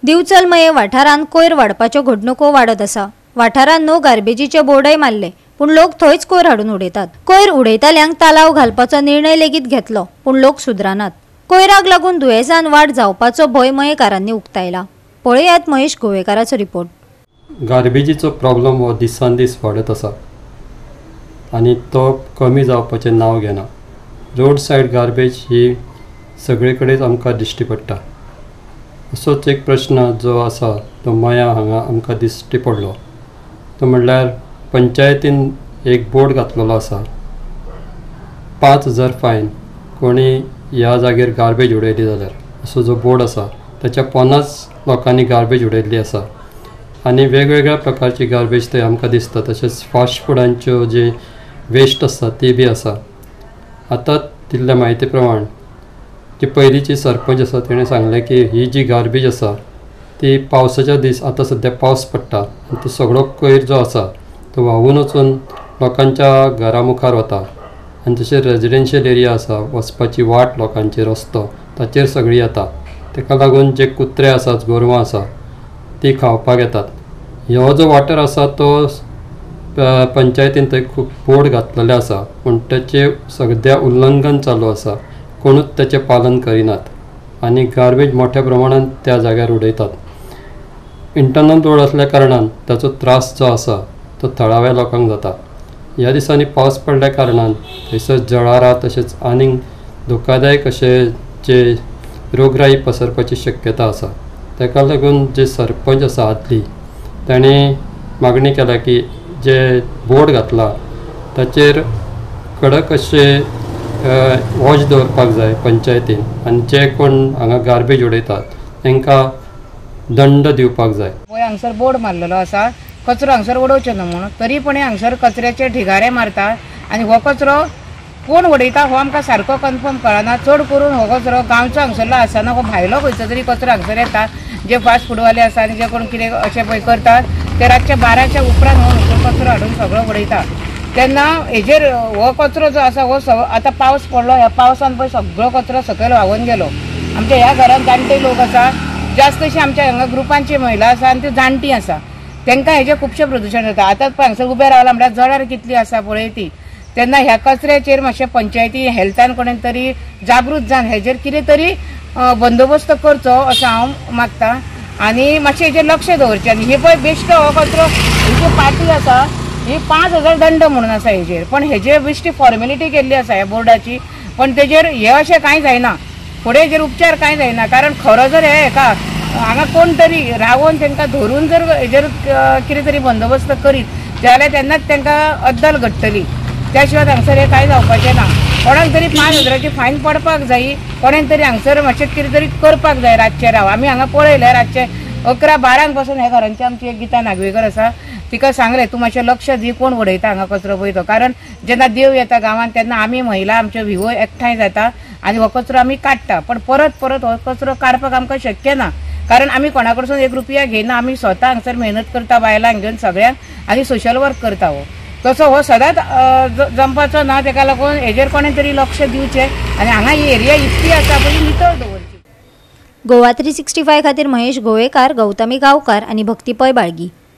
दिवचलमये वाठारांत कोयर वाडपाच्यो घडणुको वाडत आसा। वाठारांत नो गार्बेजीचे बोर्डय मारले, पूण लोक थंयच कोयर हाडून उडयतात। कोयर उडयताल्यांक तालाव घालपाचो निर्णय लेगीत घेतलो, पूण लोक सुदरानात। कोयराक लागून दुयेंसान वाड जावपाचो भंय मयेकारांनी उक्तायला। पळयात महेश गोवेकाराचो रिपोर्ट। गार्बेजीचो प्रॉब्लेम हो दिसान दीस वाडत आसा आनी तो कमी जावपाचें नांव घेना। रोड सायड गार्बेज ही सगळे कडेन आमकां दिश्टी पडटा। असोच एक प्रश्न जो आसा तो मया हांगा आमकां दिश्टी पडलो, तो म्हणल्यार पंचायतीन एक बोर्ड घातलेलो आसा, 5000 फायन कोणी ह्या जागेर गार्बेज उडयली जाल्यार, असो जो बोर्ड आसा त्याच्या 50 लोकांनी गार्बेज उडयल्ली आसा। आनी वेगवेगळ्या प्रकारची गार्बेज थंय आमकां दिसता। तशेंच फास्ट फुडांच्यो जे वेस्ट आसा ती बी आसा। आतां दिल्ल्या म्हायती प्रमाण जी पयलींची सरपंच आसा तिणें सांगलें की ही जी गार्बेज आसा ती पावसाच्या दीस आतां सद्या पावस पडटा आनी तो सगळो कोयर जो आसा तो व्हांवून वचून लोकांच्या घरा मुखार वता आनी तशें रेजिडेन्शियल एरिया आसा, वचपाची वाट लोकांची रस्तो ताचेर सगळी येता। ताका लागून जे कुत्रे आसात, गोरवां आसा ती खावपाक येतात। हो जो वाटर आसा तो पंचायतीन थंय खूब बोर्ड घातलेले आसा, पूण ताचें सद्या उल्लंघन चालू आसा। कोणूच त्याचे पालन करिनात आनी गार्बेज मोठ्या प्रमाणात त्या जाग्यार उडयतात। इंटरनल रोड असल्या कारणान ताचो त्रास जो आसा तो थळाव्या लोकांक जाता। ह्या दिसांनी पावस पडल्या कारणान थंयसर जळारां तशेंच आनीक धोकादायक अशे जे रोगराई पसरपाची शक्यता आसा। ताका लागून जे सरपंच आसा आदली ताणें मागणी केल्या की जे बोर्ड घातला ताचेर कडक अशे वॉच दवरपाक जाय पंचायतीन आनी जे कोण हांगा गार्बेज उडयतात तांकां दंड दिवपाक जाय। हांगसर बोर्ड मारलेलो आसा कचरो हांगसर उडोवचो न्हू म्हणून, तरी पण हांगसर कचऱ्याचे ढिगारे मारता आनी हो कचरो कोण उडयता हो आमकां सारको कन्फर्म कळना। चड करून हो कचरो गांवचो हांगसरलो आसना, हो भायलो खंयचो तरी कचरो हांगसर येता। जे फास्ट फूडवाले आसा आनी जे कोण कितें अशें पळय करतात ते रातचे 12च्या उपरांत हो कचरो हाडून सगळो उडयता। तेन्ना हेजेर हो कचरो जो आसा हो आतां पावस पडलो, ह्या पावसान पळय सगळो कचरो सकयल व्हांवून गेलो। आमच्या ह्या घरांत जाणटे लोक आसा, जास्तशी आमच्या हांगा ग्रुपांची महिला आसा आनी ती जाणटी आसा, तांकां हेजें खुबशें प्रदूशण जाता। आतां हांगसर उबें रावला म्हळ्यार जळार कितली आसा पळय ती। तेन्ना ह्या कचऱ्याचेर मातशें पंचायती हेल्थान कोणें तरी जागृत जावन हेजेर कितें तरी बंदोबस्त करचो असो हांव मागतां आनी मातशें हेजेर लक्ष दवरचें। आनी हे पळय बेश्टो हो कचरो ही जी पाटी आसा ही 5000 दंड म्हणून आसा हेजेर, पण हेजेर बेश्टी फॉर्मेलिटी केल्ली आसा ह्या बोर्डाची, पण तेजेर हे अशें कांय जायना, फुडें हेजेर उपचार कांय जायना। कारण खरो जर हेका हांगा कोण तरी रावोन तांकां धरून जर हेजेर कितें तरी बंदोबस्त करीत जाल्यार तेन्नाच तांकां अद्दल घडटली। त्या शिवाय हांगसर हे कांय जावपाचें ना। कोणाक तरी 5000ची फायन पडपाक जायी, कोणें तरी हांगसर मातशें कितें तरी करपाक जाय रातचे राव। आमी हांगा पळयलें रातचे 11-12 पासून ह्या घरांची आमची एक गीता नागवेकर आसा, तिका सांगलें तूं मातशें लक्ष दी कोण उडयता हांगा कचरो पळय तो। कारण जेन्ना देव येता गांवांत तेन्ना आमी महिला आमच्यो विवो एकठांय जाता आनी हो कचरो आमी काडटा, पण परत हो कचरो काडपाक आमकां शक्य ना। कारण आमी कोणा कडसून 1 रुपया घेयना, आमी स्वता हांगसर मेहनत करता बायलांक घेवन सगळ्यांक आनी सोशल वर्क करता। हो तसो हो सदांच जमपाचो ना, ताका लागून हेजेर कोणें तरी लक्ष दिवचें आनी हांगा ही एरिया इतकी आसा पळय नितळ दवरची। गोवा 365 खातीर महेश गोवेकार, गौतमी गांवकार आनी भक्तीपय बाळगी।